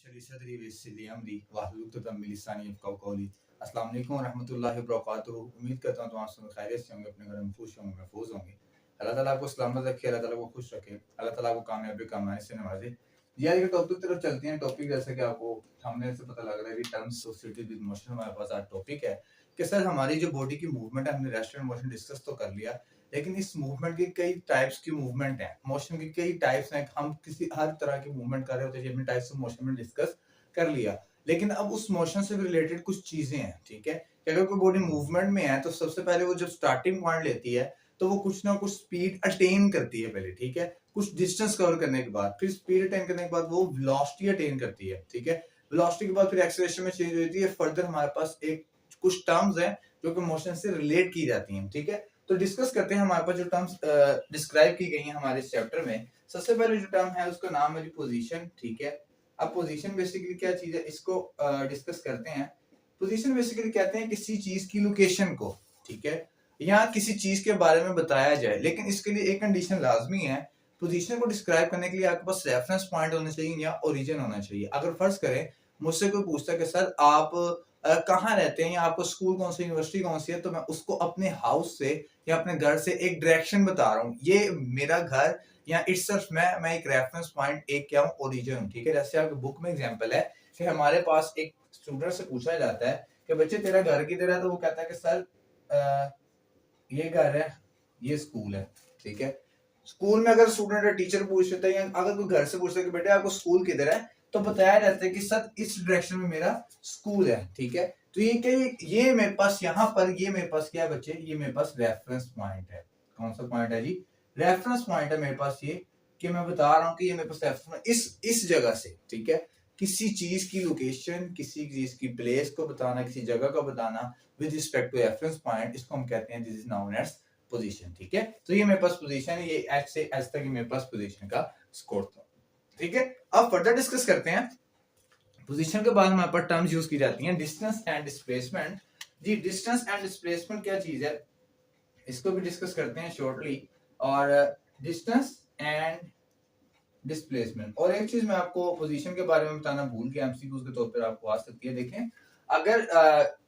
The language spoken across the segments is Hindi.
यशरी सदरी वयस्सिर ली अमरी वाहलुल उक़दतम मिन लिसानी यफ़क़हू क़ौली। अस्सलाम वालेकुम व रहमतुल्लाहि व बरकातुहू। उम्मीद करता हूँ आप सब खैरियत से होंगे, अपने घर में खुश होंगे, महफूज होंगे। अल्लाह ताला आपको सलामत रखे, अल्लाह ताला को खुश रखे, अल्लाह ताला आपको कामयाबी कमाने से नवाजे। यार ये टॉपिक की तरफ चलते हैं। टॉपिक जैसे कि आपको थंबनेल से पता लग रहा है कि टर्म्स एसोसिएटेड विद मोशन हमारे पास आज टॉपिक है कि सर हमारी जो बॉडी की मूवमेंट है, हमने रेस्ट एंड मोशन डिस्कस तो कर लिया, लेकिन इस मूवमेंट की कई टाइप्स की मूवमेंट है, मोशन की कई टाइप्स हैं। हम किसी हर तरह की मूवमेंट कर रहे होते हैं, हमने टाइप्स ऑफ मोशन में डिस्कस कर लिया। लेकिन अब उस मोशन से रिलेटेड कुछ चीजें हैं, ठीक है, कि अगर कोई बॉडी मूवमेंट में है तो सबसे पहले वो जब स्टार्टिंग पॉइंट लेती है तो वो कुछ ना कुछ स्पीड अटेन करती है पहले, ठीक है, कुछ डिस्टेंस कवर करने के बाद, फिर स्पीड अटेन करने के बाद वो वेलोसिटी अटेन करती है, ठीक है। वेलोसिटी के बाद फिर एक्सेलरेशन में चेंज होती है। फर्दर हमारे पास एक कुछ टर्म्स हैं जो कि मोशन से रिलेट की जाती हैं, ठीक है। तो डिस्कस करते हैं हमारे पास जो टर्म्स डिस्क्राइब की गई हैं हमारे इस चैप्टर में। सबसे पहले जो टर्म है उसका नाम है पोजीशन, ठीक है। अब पोजीशन बेसिकली क्या चीज है, इसको डिस्कस करते हैं। पोजीशन बेसिकली कहते हैं किसी चीज की लोकेशन को, ठीक है, या किसी चीज के बारे में बताया जाए, लेकिन इसके लिए एक कंडीशन लाजमी है। पोजीशन को डिस्क्राइब करने के लिए आपके पास रेफरेंस पॉइंट होना चाहिए या ओरिजिन होना चाहिए। अगर फर्ज करें मुझसे कोई पूछता है कि सर आप कहाँ रहते हैं या आपको स्कूल कौन सी, यूनिवर्सिटी कौन सी है, तो मैं उसको अपने हाउस से या अपने घर से एक डायरेक्शन बता रहा हूँ, ये मेरा घर या इट्सल्फ मैं एक रेफरेंस पॉइंट, एक क्या हूँ, ओरिजिन हूँ, ठीक है। जैसे आपकी बुक में एग्जांपल है कि हमारे पास एक स्टूडेंट से पूछा जाता है कि बच्चे तेरा घर किधर है, तो वो कहता है कि सर ये घर है, ये स्कूल है, ठीक है। स्कूल में अगर स्टूडेंट टीचर पूछ लेता है या अगर कोई घर से पूछता है कि बेटे आपको स्कूल किधर है, तो बताया जाता है कि सर इस डायरेक्शन में मेरा स्कूल है, ठीक है। तो ये क्या, ये मेरे पास यहाँ पर, ये मेरे पास क्या है बच्चे, ये मेरे पास रेफरेंस पॉइंट है। कौन सा पॉइंट है जी, रेफरेंस पॉइंट है मेरे पास ये, कि मैं बता रहा हूँ कि ये मेरे पास रेफरेंस इस जगह से, ठीक है। किसी चीज की लोकेशन, किसी चीज की प्लेस को बताना, किसी जगह को बताना with respect to reference point, इसको हम कहते हैं this is known as position, ठीक है। तो ये मेरे पास पोजीशन है, ये एच से एच तक मेरे पास पोजीशन का स्कोर था, ठीक है। अब फर्दर डिस्कस करते हैं। पोजीशन के बाद हमारे पास टर्म्स यूज की जाती हैं, डिस्टेंस एंड डिस्प्लेसमेंट। जी डिस्टेंस एंड डिस्प्लेसमेंट क्या चीज है, इसको भी डिस्कस करते हैं शॉर्टली। और डिस्टेंस एंड डिस्प्लेसमेंट, और एक चीज मैं आपको पोजीशन के बारे में बताना भूल गया, एमसीक्यूज के तौर पर आपको आ सकती है। देखें, अगर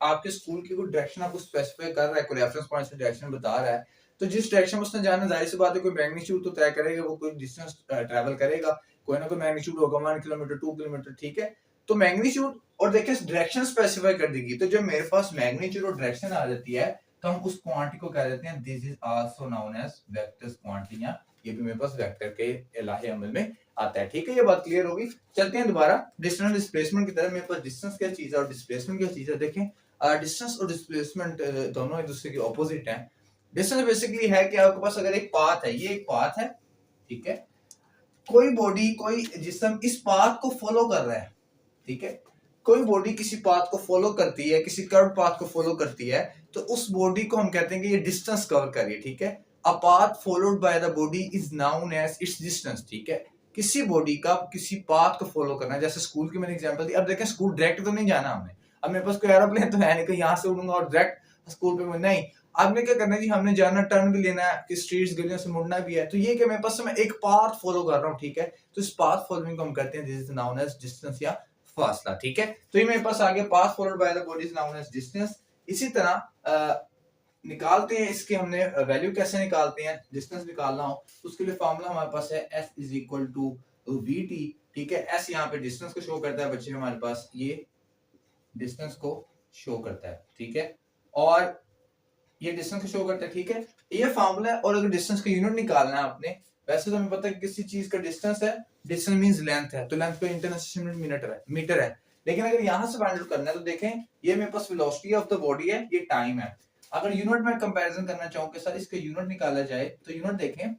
आपके स्कूल की कोई डायरेक्शन आपको स्पेसिफाई कर रहा है, कोई रेफरेंस पॉइंट से डायरेक्शन बता रहा है, तो जिस डायरेक्शन में उसने जाना, जाहिर सी बात है कोई मैग्नीट्यूड तो तय करेगा, वो कोई डिस्टेंस ट्रैवल करेगा, कोई ना कोई मैग्नीट्यूड होगा, 1 किलोमीटर 2 किलोमीटर, ठीक है। तो मैग्नीट्यूड और देखिए डायरेक्शन स्पेसिफाई कर देगी, तो जब मेरे पास मैग्नीट्यूड और डायरेक्शन आ जाती है तो हम उस क्वांटिटी को कह देते हैं this is also known as vectors quantity, या ये भी मेरे पास वेक्टर के इलाही अमल में आता है, ठीक है। ये बात क्लियर होगी। चलते हैं दोबारा डिस्टेंस डिस्प्लेसमेंट की तरफ। मेरे पास डिस्टेंस क्या चीज है और डिस्प्लेसमेंट क्या चीज है। देखें, डिस्टेंस और डिस्प्लेसमेंट दोनों एक दूसरे के ऑपोजिट हैं। डिस्टेंस बेसिकली है कि आपके पास अगर एक पाथ है, ये एक पाथ है, ठीक है, कोई बॉडी, कोई जिस्म इस पाथ को फॉलो कर रहा है, ठीक है, कोई बॉडी किसी पाथ को फॉलो करती है, किसी कर्व पाथ को फॉलो करती है, तो उस बॉडी को हम कहते हैं कि ये डिस्टेंस कवर कर रही है, ठीक है। A path followed by the body is known as its distance, ठीक है। किसी बॉडी का किसी पाथ को फॉलो करना, जैसे स्कूल की मैंने एग्जांपल दी। अब देखें, स्कूल डायरेक्ट तो नहीं जाना हमने, अब मेरे पास कोई एरोप्लेन तो है नहीं कि यहाँ से उड़ूंगा और डायरेक्ट स्कूल पे नहीं। आपने क्या करना है जी, हमने जाना, टर्न भी लेना है, कि स्ट्रीट्स गलियों से मुड़ना भी है, तो ये कि मेरे पास मैं एक पाथ फॉलो कर रहा हूँ, ठीक है। तो इस पाथ फॉलोइंग को हम कहते हैं this is known as distance या फासला, ठीक है। तो ये मेरे पास आगे path followed by the body is known as distance. इसी तरह निकालते हैं इसके, हमने वैल्यू कैसे निकालते हैं, डिस्टेंस निकालना हो तो उसके लिए फार्मूला हमारे पास है S is equal to VT, ठीक है। S यहाँ पे डिस्टेंस को शो करता है बच्चे, हमारे पास ये डिस्टेंस को शो करता है, ठीक है, और ये डिस्टेंस को शो करता है, ठीक है। ये फार्मूला है। और अगर डिस्टेंस का यूनिट निकालना है आपने, वैसे तो हमें पता है किसी चीज का डिस्टेंस है, डिस्टेंस मींस लेंथ है, तो लेंथ का इंटरनेशनल यूनिट मीटर है। लेकिन अगर यहां से फाइंड आउट करना है तो देखें, ये मेरे पास वेलोसिटी ऑफ द बॉडी है, ये टाइम है। अगर यूनिट में कंपैरिजन करना चाहूं कि सर इसका यूनिट निकाला जाए, तो यूनिट देखें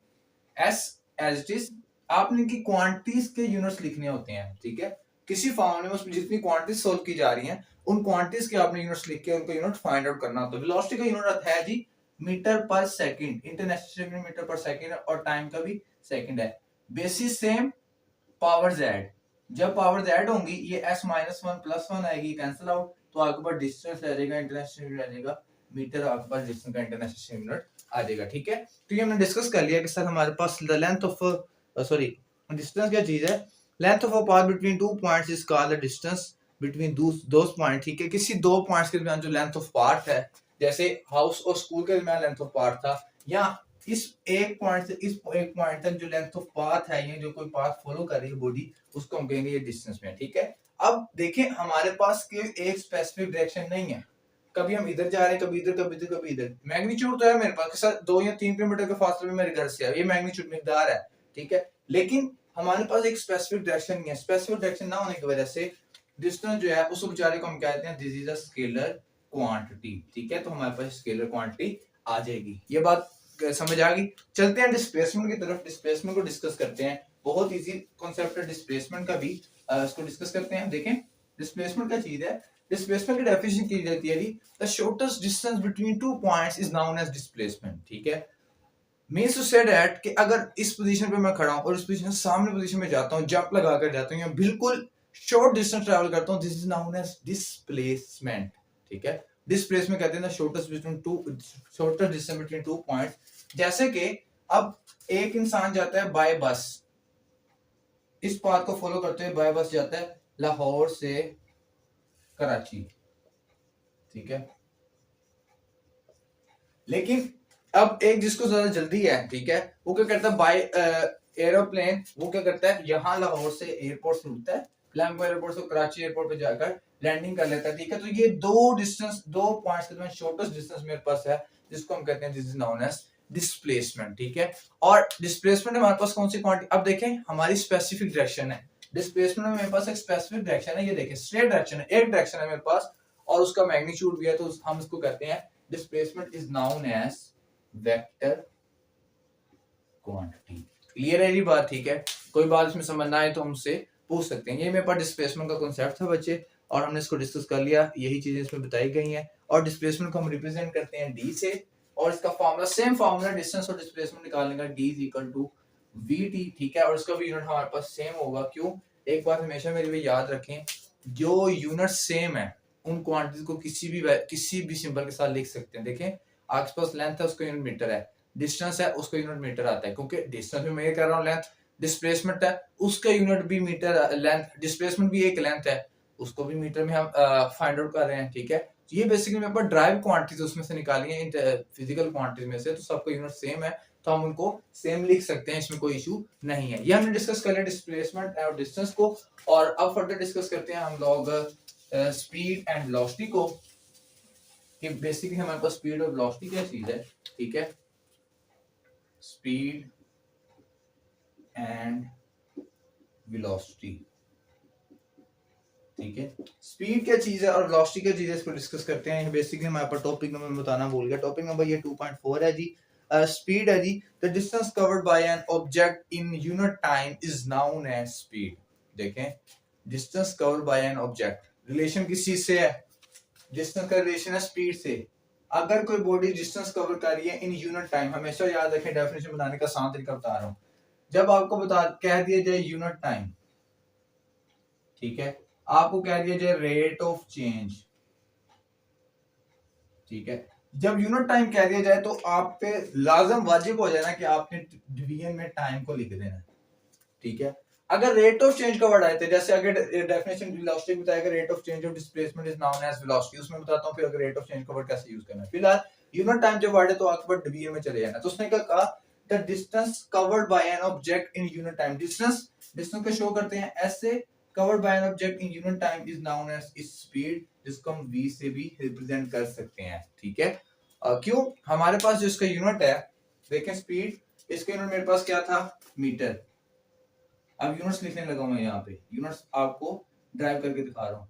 एस एज इट इज, आपने इनकी क्वांटिटीज के यूनिट्स लिखने होते हैं, ठीक है। किसी फॉर्मूले में उसमें जितनी क्वांटिटीज सॉल्व की जा रही हैं, उन क्वांटिटीज के आपने यूनिट्स लिख के उनका यूनिट फाइंड आउट करना होता है। वेलोसिटी का यूनिट है जी मीटर पर सेकंड, इंटरनेशनल यूनिट मीटर पर सेकंड है, और टाइम का भी सेकंड है। बेसिस सेम, पावर जेड, जब पावर जेड होंगी ये s माइनस 1 प्लस 1 आएगी, कैंसिल आउट, तो आपके पास डिस्टेंस आ जाएगा, इंटरनेशनल यूनिट आ जाएगा मीटर, आपके पास डिस्टेंस का इंटरनेशनल यूनिट आ जाएगा, ठीक है। तो ये हमने डिस्कस कर लिया कि सर हमारे पास द लेंथ ऑफ डिस्टेंस क्या चीज है, length of a path between two points is called the distance between those point, ठीक है। किसी दो पॉइंट्स के दरमियान जो लेंथ ऑफ पाथ है, जैसे हाउस और स्कूल के दरमियान लेंथ ऑफ पाथ था, या इस एक पॉइंट से इस एक पॉइंट तक जो लेंथ ऑफ पाथ है, ये जो कोई पाथ फॉलो कर रही है बॉडी, उसको हम कहेंगे ये डिस्टेंस में, ठीक है। अब देखें हमारे पास एक स्पेसिफिक डायरेक्शन नहीं है, कभी हम इधर जा रहे हैं, कभी इधर, कभी इधर, कभी इधर। मैग्नीट्यूड तो है मेरे पास, के साथ 2 या 3 किलोमीटर के फासले में मेरे घर से है, ये मैग्नीट्यूड मिकदार है, ठीक है। लेकिन हमारे पास एक स्पेसिफिक डायरेक्शन नहीं है। स्पेसिफिक डायरेक्शन ना होने की वजह से डिस्टेंस जो है उस बेचारे को हम कहते हैं this is a scalar quantity, ठीक है। तो हमारे पास स्केलर क्वांटिटी आ जाएगी। ये बात समझ आ गई। चलते हैं डिस्प्लेसमेंट की तरफ, डिस्प्लेसमेंट को डिस्कस करते हैं। बहुत इजी कॉन्सेप्ट है डिस्प्लेसमेंट का भी, इसको डिस्कस करते हैं। देखें डिस्प्लेसमेंट क्या चीज है। डिस्प्लेसमेंट की डेफिनेशन की जाती है the shortest distance between two points is known as displacement, ठीक है। मीन्स टू से दैट कि अगर इस पोजीशन पे मैं खड़ा हूं और इस पोजीशन से सामने पोजीशन में जाता हूं, जंप लगा कर जाता हूं या बिल्कुल शॉर्ट डिस्टेंस ट्रैवल करता हूं, this is known as displacement, ठीक है। डिस्प्लेसमेंट कहते हैं shortest distance between two points. जैसे कि अब एक इंसान जाता है बाय बस, इस पाथ को फॉलो करते हुए बाय बस जाता है लाहौर से कराची, ठीक है। लेकिन अब एक जिसको ज्यादा जल्दी है, ठीक है, वो क्या करता है बाय एरोप्लेन, वो क्या करता है यहाँ लाहौर से एयरपोर्ट से उठता है, लैम्बो एयरपोर्ट से कराची एयरपोर्ट पे जाकर लैंडिंग कर लेता है, ठीक है। तो ये दो पॉइंट्स के दरमियान शॉर्टेस्ट डिस्टेंस मेरे पास है, जिसको हम कहते हैं this is known as displacement, ठीक है। और डिस्प्लेसमेंट हमारे पास कौन सी क्वांटिटी, अब देखें हमारी स्पेसिफिक डायरेक्शन है। डिस्प्लेसमेंट में मेरे पास एक स्पेसिफिक डायरेक्शन है, ये देखें स्ट्रेट डायरेक्शन है, एक डायरेक्शन है मेरे पास और उसका मैग्नीट्यूड भी है, तो हम इसको कहते हैं displacement is known as vector quantity. Clear है ये बात, ठीक है। कोई बात इसमें समझ ना आए तो हमसे पूछ सकते हैं। ये मेरे पास डिस्प्लेसमेंट का कॉन्सेप्ट था बच्चे, और हमने इसको डिस्कस कर लिया, यही चीजें इसमें बताई गई हैं। और डिस्प्लेसमेंट को हम रिप्रेजेंट करते हैं डी से, और इसका फार्मूला सेम फार्मूला डिस्टेंस और डिस्प्लेसमेंट निकालने का, D is equal to VT, ठीक है। और इसका भी यूनिट हमारे पास सेम होगा। क्यों, एक बात हमेशा मेरे लिए याद रखें, जो यूनिट सेम है उन क्वांटिटीज को किसी भी सिंबल के साथ लिख सकते हैं। देखें आपके पास लेंथ है, उसका यूनिट मीटर है, डिस्टेंस है उसका यूनिट मीटर आता है, क्योंकि डिस्टेंस भी मैं ये कर रहा हूँ लेंथ, डिस्प्लेसमेंट है उसका यूनिट भी मीटर, लेंथ डिस्प्लेसमेंट भी एक लेंथ है, उसको भी मीटर में हम फाइंड आउट कर रहे हैं, ठीक है। तो ये बेसिकली मेरे पास ड्राइव क्वांटिटीज उसमें से निकाली है फिजिकल क्वांटिटीज में से, तो सबका यूनिट सेम है, तो हम उनको सेम लिख सकते हैं, इसमें कोई इशू नहीं है। ये हमने डिस्कस कर लिया डिस्प्लेसमेंट और डिस्टेंस को। और अब फर्दर डिस्कस करते हैं हम लोग स्पीड एंड वेलोसिटी को, कि बेसिकली हमारे पास स्पीड और वेलोसिटी क्या चीज है, ठीक है। स्पीड एंड वेलोसिटी, ठीक है। स्पीड क्या चीज है और वेलोसिटी क्या चीज है, इसको डिस्कस करते हैं। बेसिकली हमारे पास टॉपिक नंबर बताना भूल गया, टॉपिक नंबर ये 2.4 है जी। स्पीड है जी, the distance covered by an object in unit time is known as speed. देखें distance covered by an object, relation किस चीज से है, डिस्टेंस का रिलेशन है स्पीड से। अगर कोई बॉडी डिस्टेंस कवर कर रही है इन यूनिट टाइम, हमेशा याद रखें, डेफिनेशन बनाने का आसान तरीका बता रहा हूं, जब आपको कह दिया जाए यूनिट टाइम, ठीक है, आपको कह दिया जाए रेट ऑफ चेंज, ठीक है। जब यूनिट टाइम कह दिया जाए तो आप पे लाजम वाजिब हो जाए ना कि आपने डिवीजन में टाइम को लिख देना, ठीक है। अगर रेट ऑफ चेंज का वर्ड आए थे, जैसे अगर डेफिनेशन वेलोसिटी बताएगा rate of change of displacement is known as velocity, उसमें बताता हूं फिर अगर रेट ऑफ चेंज का वर्ड कैसे यूज करना है। फिलहाल यूनिट टाइम जो वर्ड है तो आपके पास डिवीजन में चले जाना। तो उसने क्या कहा, the distance covered by an object in unit time, distance को शो करते हैं ऐसे, covered by an object in unit time is known as speed, जिसको हम v से भी रिप्रेजेंट कर सकते हैं, ठीक है। क्यों, हमारे पास जो इसका यूनिट है, देखें स्पीड, इसका यूनिट मेरे पास क्या था, मीटर। अब यूनिट्स लिखने लगा मैं यहाँ पे, यूनिट्स आपको ड्राइव करके दिखा रहा हूँ।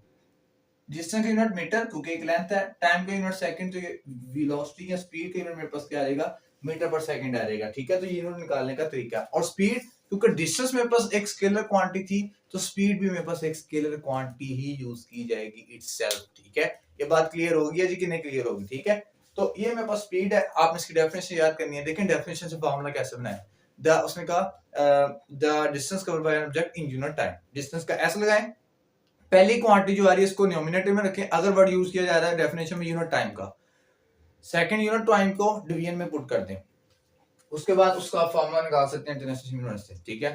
डिस्टेंस का यूनिट मीटर क्योंकि एक लेंथ है, टाइम का यूनिट सेकंड, तो ये वेलोसिटी या स्पीड का यूनिट मेरे पास क्या आएगा, मीटर पर सेकंड आएगा, ठीक है। तो ये यूनिट निकालने का तरीका। और स्पीड क्योंकि डिस्टेंस मेरे पास एक स्केलर क्वांटिटी थी, तो स्पीड भी मेरे पास एक स्केलर क्वांटिटी ही यूज की जाएगी इटसेल्फ, ठीक है। ये बात क्लियर होगी जी कि नहीं क्लियर होगी, ठीक है। तो ये मेरे पास स्पीड है, आपने इसकी डेफिनेशन याद करनी है। देखें डेफिनेशन से फार्मूला कैसे बनाया, उसने कहा the distance covered by an object in unit time, distance का ऐसे लगाएं, पहली क्वांटिटी जो आ रही है इसको न्यूमिनेटर में रखें, अगर वर्ड यूज किया जा रहा है डेफिनेशन में यूनिट टाइम का, सेकंड यूनिट टाइम को डिवीजन में पुट कर दें, उसके बाद उसका फॉर्मूला निकाल सकते हैं इंटरनेशनल यूनिट से, ठीक है।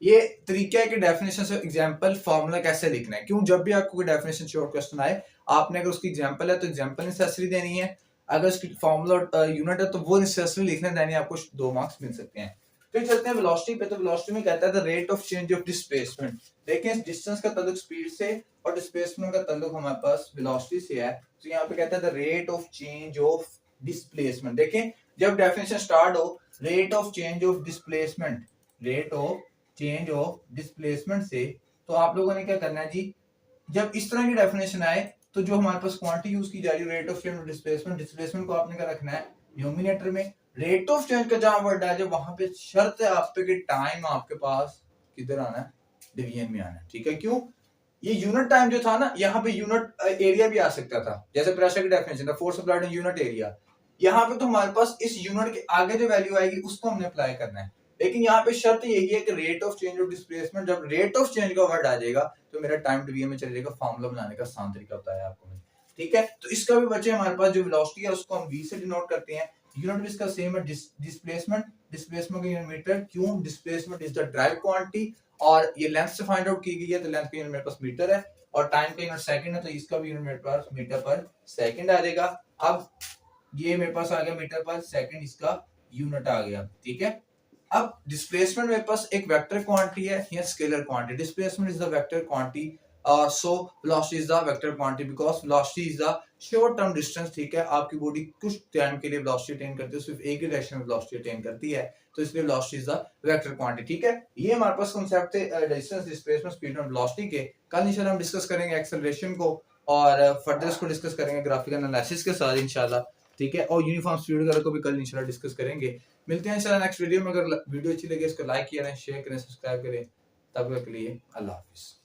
ये तरीका है कि डेफिनेशन से एग्जांपल फार्मूला कैसे लिखना है। क्यों, जब भी आपको कोई डेफिनेशन शॉर्ट क्वेश्चन आए, आपने अगर उसकी एग्जांपल है तो एग्जांपल नेसेसरी देनी है, अगर उसकी फार्मूला यूनिट है तो वो नेसेसरी लिखना देनी है, आपको 2 मार्क्स मिल सकते हैं। फिर चलते हैं वेलोसिटी पे। तो वेलोसिटी में कहता है the rate of change of displacement. देखिए डिस्टेंस का ताल्लुक स्पीड से और डिस्प्लेसमेंट का ताल्लुक हमारे पास वेलोसिटी से है। तो यहाँ पे कहता है the rate of change of displacement. देखें जब डेफिनेशन स्टार्ट हो, rate of change of displacement, rate of change of displacement से, तो आप लोगों ने क्या करना है जी, जब इस तरह की डेफिनेशन आए तो जो हमारे पास क्वांटिटी यूज की जा रही है rate of change of displacement, displacement को आपने क्या रखना है न्यूमिनेटर में, रेट ऑफ चेंज का जहां वर्ड आ जाए वहां पे शर्त है आप पे कि टाइम आपके पास किधर आना है, डिवीजन में आना है। ठीक है, क्यों, ये यूनिट टाइम जो था ना, यहाँ पे यूनिट एरिया भी आ सकता था, जैसे प्रेशर की डेफिनेशन था force applied in unit area. यहाँ पे तो हमारे पास इस यूनिट के आगे जो वैल्यू आएगी उसको हमने अप्लाई करना है, लेकिन यहाँ पे शर्त यही है कि rate of change of displacement, जब रेट ऑफ चेंज का वर्ड आ जाएगा तो मेरा टाइम डिवीजन में चले जाएगा। फार्मूला बनाने का आसान तरीका बताया आपको मैंने। ठीक है, तो इसका भी बचे हमारे पास जो वेलोसिटी है उसको हम v से डिनोट करते हैं, यूनिट भी इसका सेम है डिस्प्लेसमेंट, डिस्प्लेसमेंट का यूनिट मीटर। क्यों, displacement is the drive quantity और ये लेंथ से फाइंड आउट की गई है, तो लेंथ का यूनिट मेरे पास मीटर है और टाइम का यूनिट सेकंड है, तो इसका भी यूनिट मेरे पास मीटर पर सेकंड आ जाएगा। अब ये मेरे पास आ गया मीटर पर सेकंड, इसका यूनिट आ गया। ठीक है, अब डिस्प्लेसमेंट मेरे पास एक वेक्टर क्वांटिटी है या scalar quantity. Displacement is the vector quantity, so velocity is the vector quantity because velocity is the short term distance. ठीक है, आपकी बॉडी कुछ टाइम के लिए वेलोसिटी अटेन करती है, सिर्फ एक ही डायरेक्शन में वेलोसिटी अटेन करती है, तो इसलिए velocity is the vector quantity. ठीक है, ये हमारे पास कांसेप्ट थे डिस्टेंस, डिस्प्लेसमेंट, स्पीड और वेलोसिटी के। कल इंशाल्लाह हम डिस्कस करेंगे एक्सेलरेशन को और फर्दर इसको डिस्कस करेंगे ग्राफिकल एनालिसिस के साथ इंशाल्लाह। ठीक है, और यूनिफॉर्म स्पीड वगैरह को भी कल इंशाल्लाह डिस्कस करेंगे। मिलते हैं इंशाल्लाह नेक्स्ट वीडियो में। अगर वीडियो अच्छी लगे इसको लाइक करें, शेयर करें, सब्सक्राइब करें। तब तक के लिए अल्लाह हाफिज़।